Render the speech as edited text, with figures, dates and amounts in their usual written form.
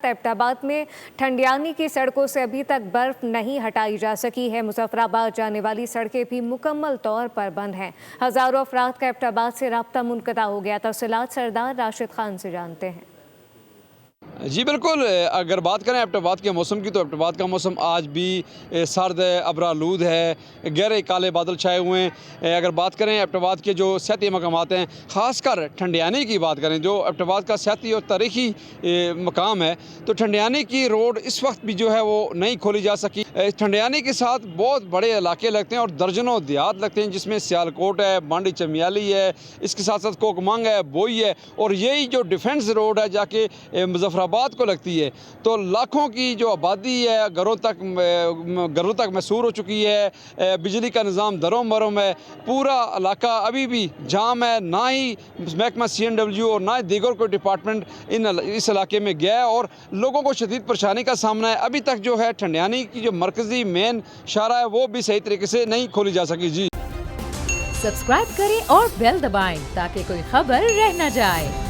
एबटाबाद में ठंडियानी की सड़कों से अभी तक बर्फ नहीं हटाई जा सकी है। मुजफ्फराबाद जाने वाली सड़कें भी मुकम्मल तौर पर बंद हैं। हजारों अफराद का एबटाबाद से राब्ता मुनक़ता हो गया। तफसीलात सरदार राशिद खान से जानते हैं। जी बिल्कुल, अगर बात करें एबटाबाद के मौसम की तो एबटाबाद का मौसम आज भी सर्द है, अबरालूद है, गहरे काले बादल छाए हुए हैं। अगर बात करें एबटाबाद के जो सियाती मकामात हैं, ख़ासकर ठंडियानी की बात करें जो एबटाबाद का सियाती और तारीखी मकाम है, तो ठंडियानी की रोड इस वक्त भी जो है वो नहीं खोली जा सकी। ठंडियानी के साथ बहुत बड़े इलाके लगते हैं और दर्जनों देहात लगते हैं, जिसमें सियालकोट है, बांडी चमियाली है, इसके साथ साथ कोकमांग है, बोई है, और यही जो डिफेंस रोड है जाके मुजफ्फराबाद को लगती है। तो लाखों की जो आबादी है घरों तक मैसूर हो चुकी है। बिजली का निज़ाम दरों मरों है। पूरा इलाका अभी भी जाम है। ना ही महकमा CNW और ना ही दीगर कोई डिपार्टमेंट इस इलाके में गया है और लोगों को शदीद परेशानी का सामना है। अभी तक जो है ठंडियानी की जो मरकज़ी मेन शारा है वो भी सही तरीके से नहीं खोली जा सकी। जी सब्सक्राइब करें और बेल दबाएं ताकि कोई खबर रह न जाए।